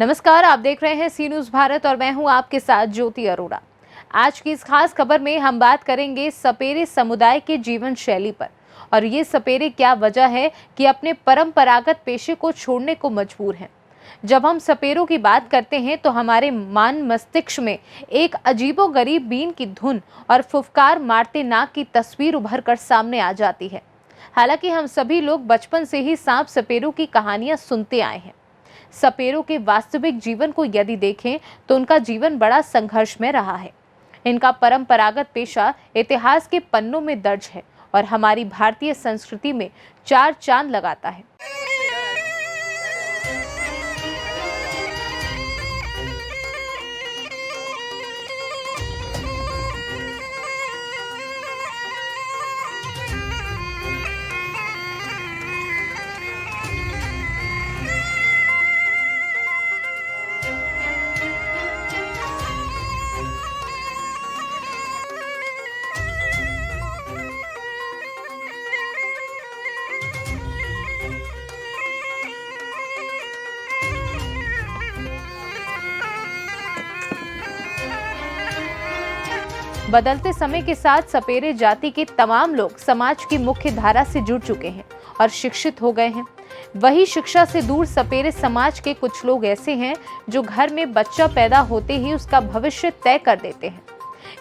नमस्कार, आप देख रहे हैं सी न्यूज़ भारत और मैं हूं आपके साथ ज्योति अरोड़ा। आज की इस खास खबर में हम बात करेंगे सपेरे समुदाय के जीवन शैली पर और ये सपेरे क्या वजह है कि अपने परंपरागत पेशे को छोड़ने को मजबूर हैं। जब हम सपेरों की बात करते हैं तो हमारे मान मस्तिष्क में एक अजीबोगरीब बीन की धुन और फुफकार मारते नाग की तस्वीर उभर कर सामने आ जाती है। हालांकि हम सभी लोग बचपन से ही सांप सपेरों की कहानियां सुनते आए हैं। सपेरों के वास्तविक जीवन को यदि देखें तो उनका जीवन बड़ा संघर्ष में रहा है। इनका परंपरागत पेशा इतिहास के पन्नों में दर्ज है और हमारी भारतीय संस्कृति में 4 चांद लगाता है। बदलते समय के साथ सपेरे जाति के तमाम लोग समाज की मुख्य धारा से जुड़ चुके हैं और शिक्षित हो गए हैं। वही शिक्षा से दूर सपेरे समाज के कुछ लोग ऐसे हैं जो घर में बच्चा पैदा होते ही उसका भविष्य तय कर देते हैं।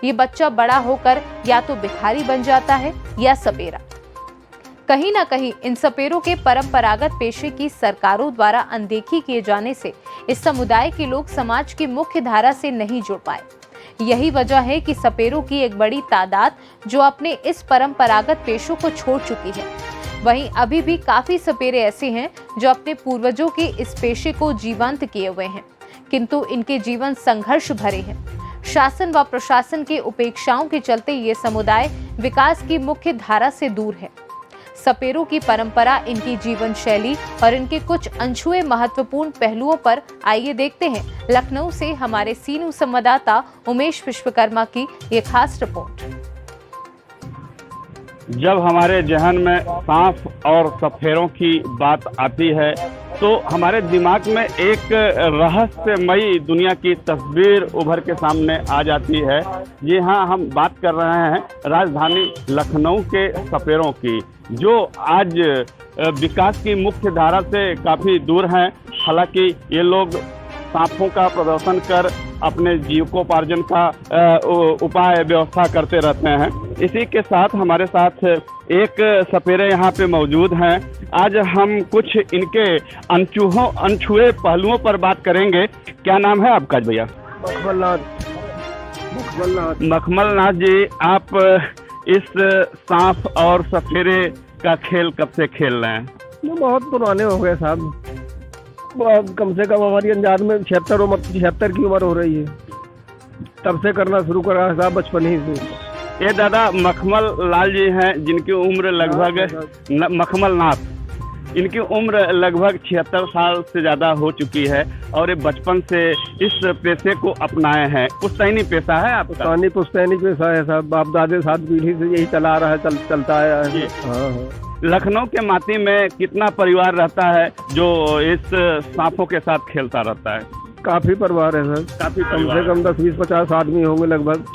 ये बच्चा बड़ा होकर या तो भिखारी बन जाता है या सपेरा। कहीं ना कहीं इन सपेरों के परंपरागत पेशे की सरकारों द्वारा अनदेखी किए जाने से इस समुदाय के लोग समाज की मुख्य धारा से नहीं जुड़ पाए। यही वजह है कि सपेरों की एक बड़ी तादाद जो अपने इस परंपरागत पेशों को छोड़ चुकी है। वहीं अभी भी काफी सपेरे ऐसे हैं जो अपने पूर्वजों के इस पेशे को जीवंत किए हुए हैं, किंतु इनके जीवन संघर्ष भरे हैं। शासन व प्रशासन के उपेक्षाओं के चलते ये समुदाय विकास की मुख्य धारा से दूर है। सपेरों की परंपरा, इनकी जीवन शैली और इनके कुछ अनछुए महत्वपूर्ण पहलुओं पर आइए देखते हैं लखनऊ से हमारे सी न्यूज़ संवाददाता उमेश विश्वकर्मा की ये खास रिपोर्ट। जब हमारे जहन में सांप और सपेरों की बात आती है तो हमारे दिमाग में एक रहस्यमयी दुनिया की तस्वीर उभर के सामने आ जाती है। जी हाँ, हम बात कर रहे हैं राजधानी लखनऊ के सपेरों की, जो आज विकास की मुख्य धारा से काफ़ी दूर हैं। हालांकि ये लोग सांपों का प्रदर्शन कर अपने जीविकोपार्जन का उपाय व्यवस्था करते रहते हैं। इसी के साथ हमारे साथ एक सपेरे यहाँ पे मौजूद हैं। आज हम कुछ इनके अनछुए पहलुओं पर बात करेंगे। क्या नाम है आपका भैया? मखमलनाथ जी, आप इस सांप और सपेरे का खेल कब से खेल रहे हैं? बहुत पुराने हो गए साहब, कम से कम हमारी अंदाज में 76 की उम्र हो रही है, तब से करना शुरू करा साहब, बचपन ही से। ये दादा मखमल लाल जी हैं जिनकी उम्र लगभग मखमलनाथ, इनकी उम्र लगभग 76 साल से ज़्यादा हो चुकी है और ये बचपन से इस पेशे को अपनाए हैं। पुश्तैनी पेशा है आपका? पुश्तैनी पेशा है साहब, बाप दादे 7 पीढ़ी से यही चला रहा है, चलता आया है। हाँ। लखनऊ के माटी में कितना परिवार रहता है जो इस सांपों के साथ खेलता रहता है? काफ़ी परिवार है सर, काफ़ी कम से कम 10-20-50 आदमी होंगे लगभग,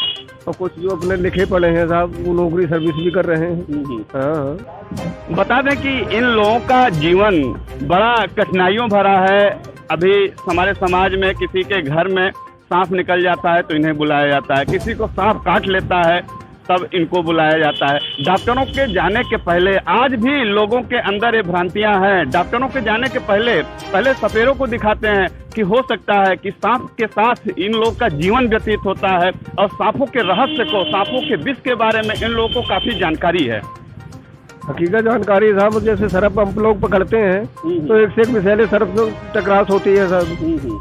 और कुछ जो अपने लिखे पढ़े हैं साहब, वो नौकरी सर्विस भी कर रहे हैं। हाँ। बता दें कि इन लोगों का जीवन बड़ा कठिनाइयों भरा है। अभी हमारे समाज में किसी के घर में सांप निकल जाता है तो इन्हें बुलाया जाता है, किसी को सांप काट लेता है तब इनको बुलाया जाता है। डॉक्टरों के जाने के पहले आज भी लोगों के अंदर ये भ्रांतियां हैं। डॉक्टरों के जाने के पहले सपेरों को दिखाते हैं कि हो सकता है कि सांप के साथ इन लोगों का जीवन व्यतीत होता है और सांपों के रहस्य को, सांपों के विष के बारे में इन लोगों को काफी जानकारी है। हकीकत जानकारी साहब, जैसे सर्प हम लोग पकड़ते हैं तो एक से एक विषैले सर्प टकरास होती है साहब।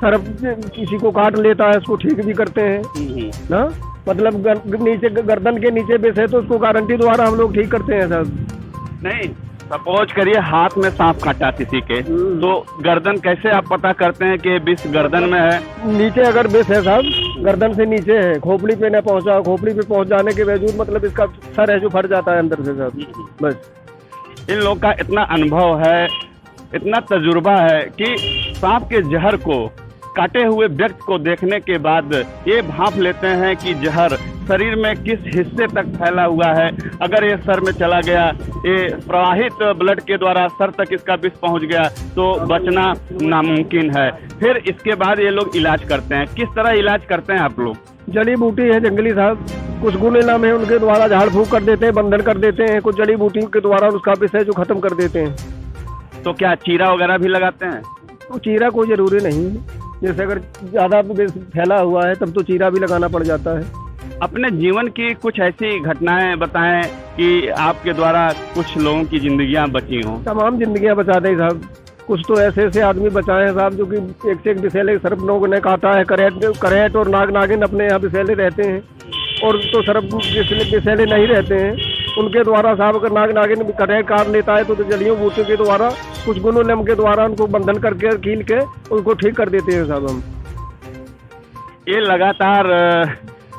सर्प किसी को काट लेता है, उसको ठीक भी करते हैं ना, मतलब नीचे गर्दन के नीचे विष है तो उसको गारंटी द्वारा हम लोग ठीक करते हैं साहब। नहीं, सपोज करिए हाथ में सांप काटा किसी के, तो गर्दन कैसे आप पता करते हैं कि विष गर्दन में है? नीचे अगर विष है साहब, गर्दन से नीचे है, खोपड़ी पे न पहुंचा, खोपड़ी पे पहुंच जाने के बावजूद मतलब इसका सर है जो फट जाता है अंदर से साहब। बस इन लोग का इतना अनुभव है, इतना तजुर्बा है कि सांप के जहर को काटे हुए व्यक्ति को देखने के बाद ये भांप लेते हैं कि जहर शरीर में किस हिस्से तक फैला हुआ है। अगर ये सर में चला गया, ये प्रवाहित ब्लड के द्वारा सर तक इसका विष पहुंच गया तो बचना नामुमकिन है। फिर इसके बाद ये लोग इलाज करते हैं। किस तरह इलाज करते हैं आप लोग? जड़ी बूटी है जंगली साहब, कुछ गुण नाम है उनके द्वारा झाड़ फूक कर देते हैं, बंधन कर देते हैं। कुछ जड़ी बूटी के द्वारा उसका विष है जो खत्म कर देते हैं। तो क्या चीरा वगैरह भी लगाते हैं? तो चीरा कोई जरूरी नहीं है, जैसे अगर ज्यादा विष फैला हुआ है तब तो चीरा भी लगाना पड़ जाता है। अपने जीवन की कुछ ऐसी घटनाएं बताएं कि आपके द्वारा कुछ लोगों की जिंदगियां बची हों। तमाम जिंदगियां बचा दें साहब। कुछ तो ऐसे ऐसे आदमी बचाए हैं साहब जो कि एक से एक विषैले सर्प लोगों ने काटा है। करेट और नाग नागिन अपने यहाँ विषैले रहते हैं, और तो सर्प विषैले नहीं रहते हैं उनके द्वारा साहब अगर नाग नागिन करेट काट लेता है तो जड़ियों बूटियों के द्वारा कुछ गुणों नियम के द्वारा उनको बंधन करके कील के उनको ठीक कर देते हैं साहब हम। ये लगातार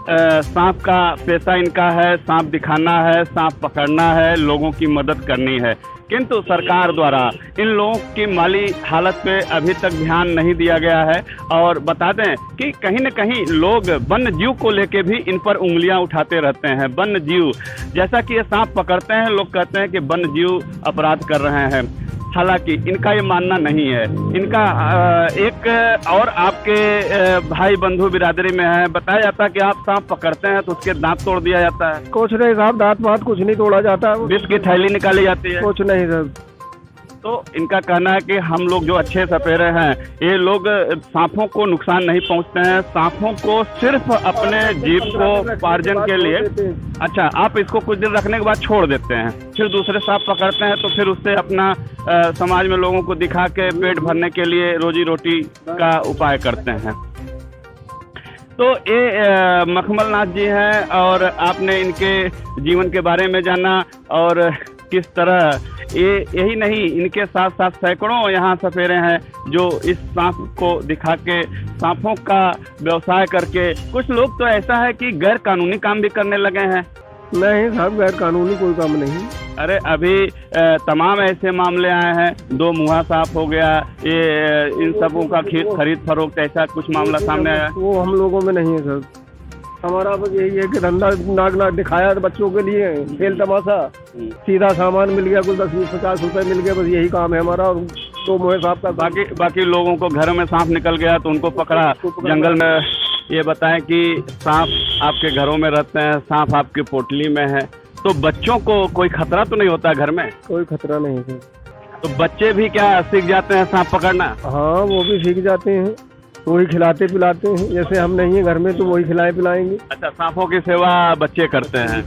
सांप का पेशा इनका है, सांप दिखाना है, सांप पकड़ना है, लोगों की मदद करनी है, किंतु सरकार द्वारा इन लोगों की माली हालत पे अभी तक ध्यान नहीं दिया गया है। और बता दें कि कहीं न कहीं लोग वन्य जीव को लेके भी इन पर उंगलियां उठाते रहते हैं। वन्य जीव जैसा कि ये सांप पकड़ते हैं, लोग कहते हैं कि वन्य जीव अपराध कर रहे हैं, हालांकि इनका ये मानना नहीं है। इनका एक और आपके भाई बंधु बिरादरी में है, बताया जाता है कि आप सांप पकड़ते हैं तो उसके दांत तोड़ दिया जाता है। कुछ नहीं साहब, दांत वात कुछ नहीं तोड़ा जाता है, विष की थैली निकाली जाती है। कुछ नहीं साहब। तो इनका कहना है कि हम लोग जो अच्छे सपेरे हैं ये लोग सांपों को नुकसान नहीं पहुंचते हैं, सांपों को सिर्फ अपने जीव को उपार्जन के लिए। अच्छा, आप इसको कुछ दिन रखने के बाद छोड़ देते हैं, फिर दूसरे सांप पकड़ते हैं तो फिर उससे अपना समाज में लोगों को दिखा के पेट भरने के लिए रोजी रोटी का उपाय करते हैं। तो ये मखमल नाथ जी हैं और आपने इनके जीवन के बारे में जाना और किस तरह यही नहीं, इनके साथ साथ सैकड़ों यहाँ सपेरे हैं जो इस सांप को दिखा के सांपों का व्यवसाय करके, कुछ लोग तो ऐसा है कि गैर कानूनी काम भी करने लगे हैं। नहीं साहब, गैर कानूनी कोई काम नहीं। अरे अभी तमाम ऐसे मामले आए हैं, 2 मुहा सांप हो गया, ये इन सबों का खरीद फरोख्त, ऐसा कुछ मामला सामने आया। वो हम लोगों में नहीं है सर। हमारा बस यही है कि धंधा नाग दिखाया बच्चों के लिए, खेल तमाशा, सीधा सामान मिल गया, कुछ 10-20-50 रुपए मिल गए, बस यही काम है हमारा। और 2 मुहे सांप का बाकी लोगों को घरों में सांप निकल गया तो उनको पकड़ा जंगल में। ये बताएं कि सांप आपके घरों में रहते हैं, सांप आपकी पोटली में है, तो बच्चों को कोई खतरा तो नहीं होता घर में? कोई खतरा नहीं है। तो बच्चे भी क्या सीख जाते हैं सांप पकड़ना? हाँ, वो भी सीख जाते हैं, वही खिलाते पिलाते हैं। जैसे हम नहीं है घर में तो वही खिलाए पिलाएंगे। अच्छा, सांपों की सेवा बच्चे करते हैं?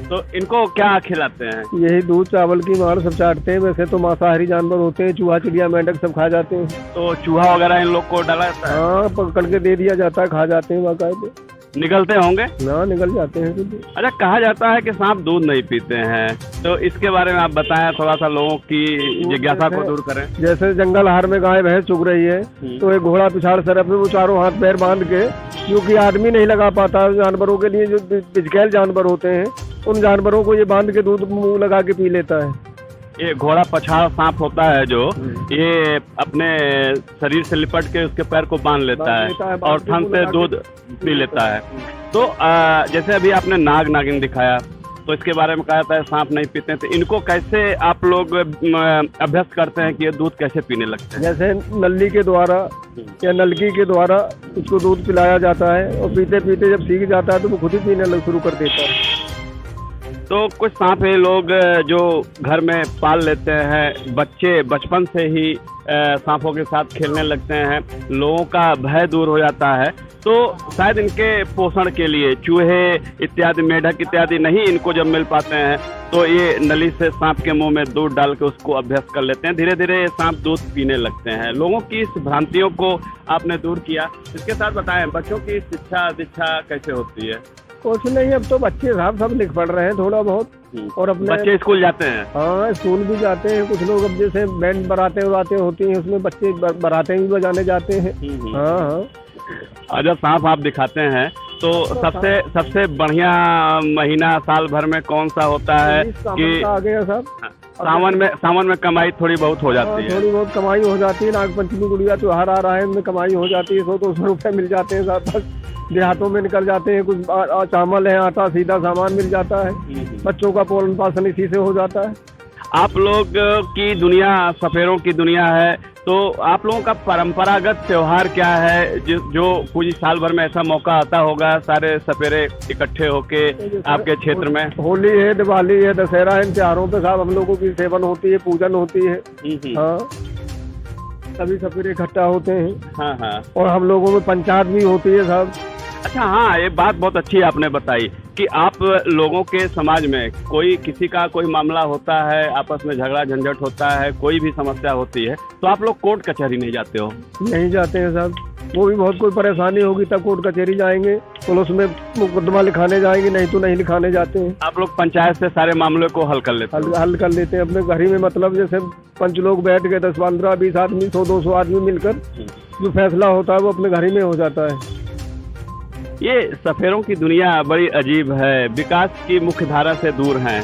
तो इनको क्या खिलाते हैं? यही दूध चावल की मार सब चाटते हैं। वैसे तो मांसाहारी जानवर होते हैं, चूहा चिड़िया मेंढक सब खा जाते हैं। तो चूहा वगैरह इन लोग को डाला जाता है? हाँ, पकड़ के दे दिया जाता है, खा जाते हैं बाकायदे। निकलते होंगे? ना, निकल जाते हैं। अच्छा, कहा जाता है कि सांप दूध नहीं पीते हैं, तो इसके बारे में आप बताएं, थोड़ा सा लोगों की जिज्ञासा को दूर करें। जैसे जंगल हार में गाय भैंस चुग रही है तो एक घोड़ा पिछाड़ सरफ में वो चारों हाथ पैर बांध के, क्योंकि आदमी नहीं लगा पाता जानवरों के लिए, जो बिजगैल जानवर होते हैं उन जानवरों को ये बांध के दूध मुंह लगा के पी लेता है। ये घोड़ा पछाड़ सांप होता है जो ये अपने शरीर से लिपट के उसके पैर को बांध लेता है और ठंड से दूध पी लेता है। तो जैसे अभी आपने नाग नागिन दिखाया, तो इसके बारे में कहा जाता है सांप नहीं पीते हैं, तो इनको कैसे आप लोग अभ्यस्त करते हैं कि ये दूध कैसे पीने लगते हैं? जैसे नली के द्वारा या नलकी के द्वारा उसको दूध पिलाया जाता है, और पीते पीते जब सीख जाता है तो वो खुद ही पीने शुरू कर देता है। तो कुछ सांप है लोग जो घर में पाल लेते हैं, बच्चे बचपन से ही सांपों के साथ खेलने लगते हैं, लोगों का भय दूर हो जाता है, तो शायद इनके पोषण के लिए चूहे इत्यादि, मेढक इत्यादि नहीं इनको जब मिल पाते हैं तो ये नली से सांप के मुंह में दूध डाल के उसको अभ्यस्त कर लेते हैं। धीरे धीरे सांप दूध पीने लगते हैं। लोगों की इस भ्रांतियों को आपने दूर किया। इसके साथ बताएं, बच्चों की शिक्षा दीक्षा कैसे होती है? कुछ नहीं, अब तो बच्चे साहब सब लिख पढ़ रहे हैं थोड़ा बहुत, और अपने बच्चे स्कूल जाते हैं? हाँ, स्कूल भी जाते हैं। कुछ लोग अब जैसे बैंड बराते उराते होती हैं, उसमें बच्चे बराते भी बजाने जाते हैं। हाँ हाँ। जब सांप आप दिखाते हैं तो सबसे बढ़िया महीना साल भर में कौन सा होता है कि आ गया साहब? सावन में कमाई थोड़ी बहुत हो जाती है। थोड़ी बहुत कमाई हो जाती है। नाग पंचमी गुड़िया त्योहार आ रहा है, उनमें कमाई हो जाती है। 100-200 रुपए मिल जाते हैं साथ साथ। देहातों में निकल जाते हैं, कुछ चावल है, आटा, सीधा सामान मिल जाता है। बच्चों का पोषण पालन इसी से हो जाता है। आप लोग की दुनिया सफेरों की दुनिया है, तो आप लोगों का परंपरागत त्योहार क्या है जो कुछ साल भर में ऐसा मौका आता होगा सारे सपेरे इकट्ठे होके आपके क्षेत्र में? होली है, दिवाली है, दशहरा है, इन त्योहारों पे साहब हम लोगों की सेवन होती है, पूजन होती है। हाँ, सभी सपेरे इकट्ठा होते हैं। हाँ हाँ। और हम लोगों में पंचायत भी होती है साहब। अच्छा, हाँ, ये बात बहुत अच्छी आपने बताई कि आप लोगों के समाज में कोई किसी का कोई मामला होता है, आपस में झगड़ा झंझट होता है, कोई भी समस्या होती है, तो आप लोग कोर्ट कचहरी नहीं जाते हो? नहीं जाते हैं साहब। वो भी बहुत कोई परेशानी होगी तब कोर्ट कचहरी जाएंगे, पुलिस में मुकदमा लिखाने जाएंगे, नहीं तो नहीं लिखाने जाते हैं। आप लोग पंचायत से सारे मामले को हल कर लेते हैं? हल कर लेते हैं अपने घर ही में। मतलब जैसे पंच लोग बैठ के 10, 15, 20 आदमी, 100-200 आदमी मिलकर जो फैसला होता है वो अपने घर ही में हो जाता है। ये सफेरों की दुनिया बड़ी अजीब है, विकास की मुख्य धारा से दूर हैं,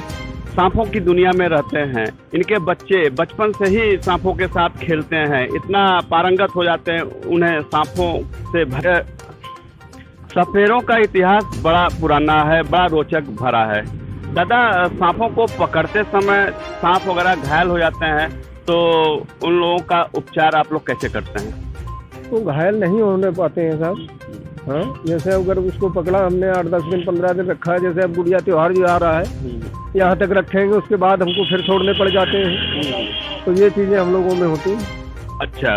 सांपों की दुनिया में रहते हैं। इनके बच्चे बचपन से ही सांपों के साथ खेलते हैं, इतना पारंगत हो जाते हैं उन्हें सांपों से भरे। सफेरों का इतिहास बड़ा पुराना है, बड़ा रोचक भरा है। दादा, सांपों को पकड़ते समय सांप वगैरह घायल हो जाते हैं, तो उन लोगों का उपचार आप लोग कैसे करते हैं? तो घायल नहीं होने पाते हैं साहब। हाँ, जैसे अगर उसको पकड़ा हमने 8-10 दिन 15 दिन रखा है, जैसे अब गुड़िया त्योहार जो आ रहा है, यहाँ तक रखेंगे, उसके बाद हमको फिर छोड़ने पड़ जाते हैं। तो ये चीजें हम लोगों में होती हैं। अच्छा,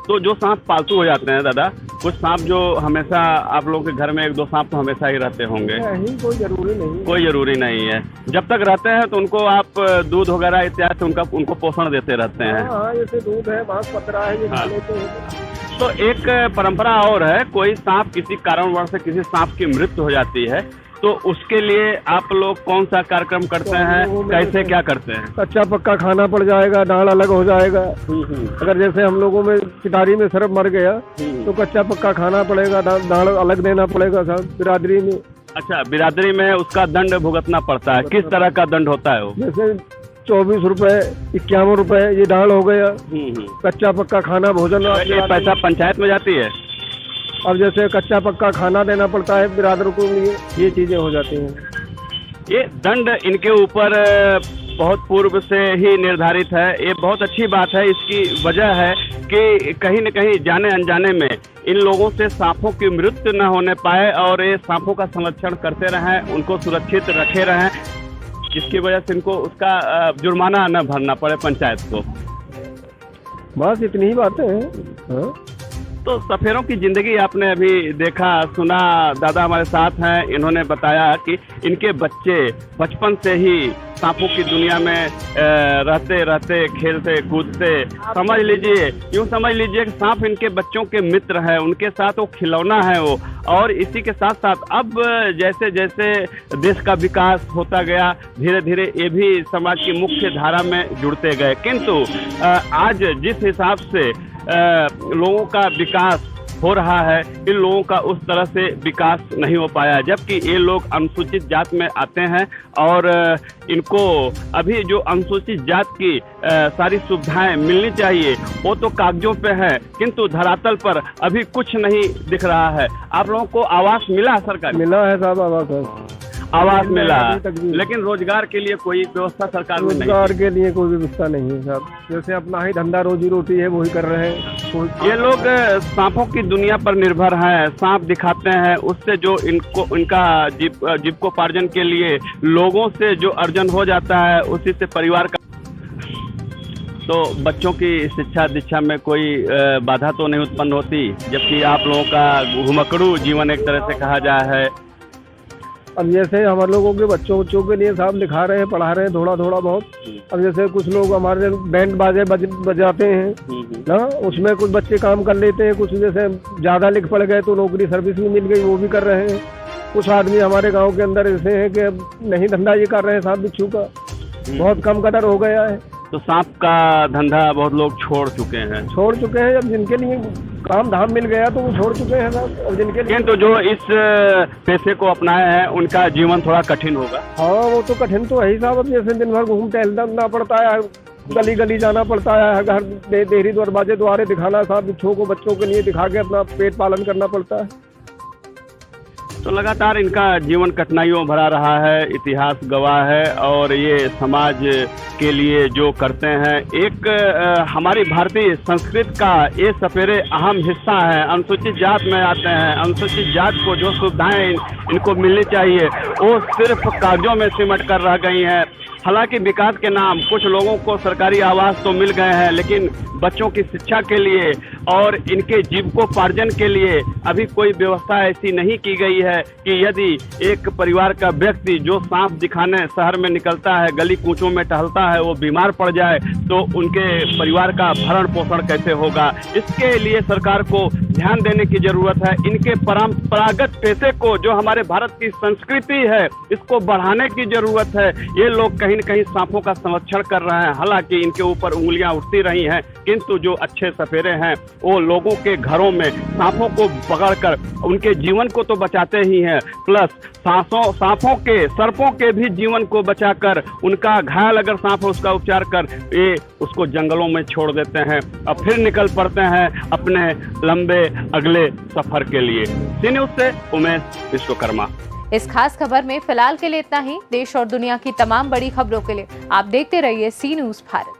तो जो सांप पालतू हो जाते हैं दादा, कुछ सांप जो हमेशा आप लोगों के घर में 1-2 सांप तो हमेशा ही रहते होंगे? नहीं, कोई जरूरी नहीं। कोई जरूरी नहीं है। जब तक रहते हैं तो उनको आप दूध वगैरह इत्यादि उनको पोषण देते रहते हैं? हाँ, जैसे दूध है, बांस पतरा है, ये खा लेते हैं। तो एक परंपरा और है, कोई सांप किसी कारणवश से किसी सांप की मृत्यु हो जाती है, तो उसके लिए आप लोग कौन सा कार्यक्रम करते हैं, कैसे क्या करते हैं? कच्चा पक्का खाना पड़ जाएगा, डाल अलग हो जाएगा। अगर जैसे हम लोगों में किटारी में सर्प मर गया तो कच्चा पक्का खाना पड़ेगा, डाल अलग देना पड़ेगा साहब बिरादरी में। अच्छा, बिरादरी में उसका दंड भुगतना पड़ता है। किस तरह का दंड होता है वो? जैसे 24 रुपए, 51 रुपए ये डाल हो गया। कच्चा पक्का खाना भोजन। ये पैसा पंचायत में जाती है? अब जैसे कच्चा पक्का खाना देना पड़ता है बिरादरों को, ये चीजें हो जाती हैं। ये दंड इनके ऊपर बहुत पूर्व से ही निर्धारित है। ये बहुत अच्छी बात है। इसकी वजह है कि कहीं न कहीं जाने अनजाने में इन लोगों से सांपों की मृत्यु न होने पाए और ये सांपों का संरक्षण करते रहें, उनको सुरक्षित रखे रहें, जिसकी वजह से इनको उसका जुर्माना न भरना पड़े पंचायत को। बस इतनी ही बातें हैं। हाँ? तो सफेरों की जिंदगी आपने अभी देखा सुना। दादा हमारे साथ हैं, इन्होंने बताया कि इनके बच्चे बचपन से ही सांपों की दुनिया में रहते रहते खेलते कूदते, समझ लीजिए, यूँ समझ लीजिए कि सांप इनके बच्चों के मित्र हैं, उनके साथ वो खिलौना है वो। और इसी के साथ साथ अब जैसे जैसे देश का विकास होता गया, धीरे धीरे ये भी समाज की मुख्य धारा में जुड़ते गए। किंतु आज जिस हिसाब से लोगों का विकास हो रहा है, इन लोगों का उस तरह से विकास नहीं हो पाया, जबकि ये लोग अनुसूचित जात में आते हैं और इनको अभी जो अनुसूचित जात की सारी सुविधाएं मिलनी चाहिए वो तो कागजों पे है, किंतु धरातल पर अभी कुछ नहीं दिख रहा है। आप लोगों को आवास मिला सरकार? मिला है साहब, आवास मिला, लेकिन रोजगार के लिए कोई व्यवस्था सरकार में नहीं। रोजगार के लिए कोई व्यवस्था नहीं है साहब। जैसे अपना ही धंधा रोजी रोटी है वही कर रहे हैं। ये लोग सांपों की दुनिया पर निर्भर हैं, सांप दिखाते हैं, उससे जो इनका जीविकोपार्जन के लिए लोगों से जो अर्जन हो जाता है उसी से परिवार का। तो बच्चों की शिक्षा दीक्षा में कोई बाधा तो नहीं उत्पन्न होती, जबकि आप लोगों का घुमकड़ू जीवन एक तरह से कहा जाए है। अब जैसे हमारे लोगों के बच्चों के लिए साहब लिखा रहे हैं, पढ़ा रहे हैं थोड़ा थोड़ा बहुत। अब जैसे कुछ लोग हमारे बैंड बाजे बजाते हैं ना, उसमें कुछ बच्चे काम कर लेते हैं, कुछ जैसे ज़्यादा लिख पड़ गए तो नौकरी सर्विस भी मिल गई, वो भी कर रहे हैं। कुछ आदमी हमारे गांव के अंदर ऐसे हैं कि अब नहीं धंधा ये कर रहे हैं सांप बिच्छू का, बहुत कम कदर हो गया है। तो सांप का धंधा बहुत लोग छोड़ चुके हैं। अब जिनके लिए काम धाम मिल गया तो वो छोड़ चुके हैं साहब। और जिनके लिए किंतु जो इस पेशे को अपनाए हैं उनका जीवन थोड़ा कठिन होगा। हाँ वो तो कठिन तो है ही साहब। अब जैसे दिन भर घूम टहलना पड़ता है, गली गली जाना पड़ता है, घर देहरी दरवाजे द्वारे दिखाना साहब, बच्चों के लिए दिखा के अपना पेट पालन करना पड़ता है। तो लगातार इनका जीवन कठिनाइयों भरा रहा है, इतिहास गवाह है। और ये समाज के लिए जो करते हैं, एक हमारी भारतीय संस्कृति का ये सपेरे अहम हिस्सा है। अनुसूचित जात में आते हैं, अनुसूचित जात को जो सुविधाएं इनको मिलनी चाहिए वो सिर्फ कागजों में सिमट कर रह गई हैं। हालांकि विकास के नाम कुछ लोगों को सरकारी आवास तो मिल गए हैं, लेकिन बच्चों की शिक्षा के लिए और इनके जीविकोपार्जन के लिए अभी कोई व्यवस्था ऐसी नहीं की गई है कि यदि एक परिवार का व्यक्ति जो सांप दिखाने शहर में निकलता है, गली कूचों में टहलता है, वो बीमार पड़ जाए तो उनके परिवार का भरण पोषण कैसे होगा। इसके लिए सरकार को ध्यान देने की जरूरत है। इनके परंपरागत पेशे को, जो हमारे भारत की संस्कृति है, इसको बढ़ाने की जरूरत है। ये लोग कहीं न कहीं सांपों का संरक्षण कर रहे हैं। हालांकि इनके ऊपर उंगलियां उठती रही हैं, किंतु जो अच्छे सपेरे हैं वो लोगों के घरों में सांपों को पकड़कर उनके जीवन को तो बचाते ही हैं, प्लस सांपों के, सर्पों के भी जीवन को बचाकर उनका घायल अगर सांप हो उसका उपचार कर ये उसको जंगलों में छोड़ देते हैं और फिर निकल पड़ते हैं अपने लंबे अगले सफर के लिए। सी न्यूज़ से उमेश विश्वकर्मा। इस खास खबर में फिलहाल के लिए इतना ही। देश और दुनिया की तमाम बड़ी खबरों के लिए आप देखते रहिए सी न्यूज़ भारत।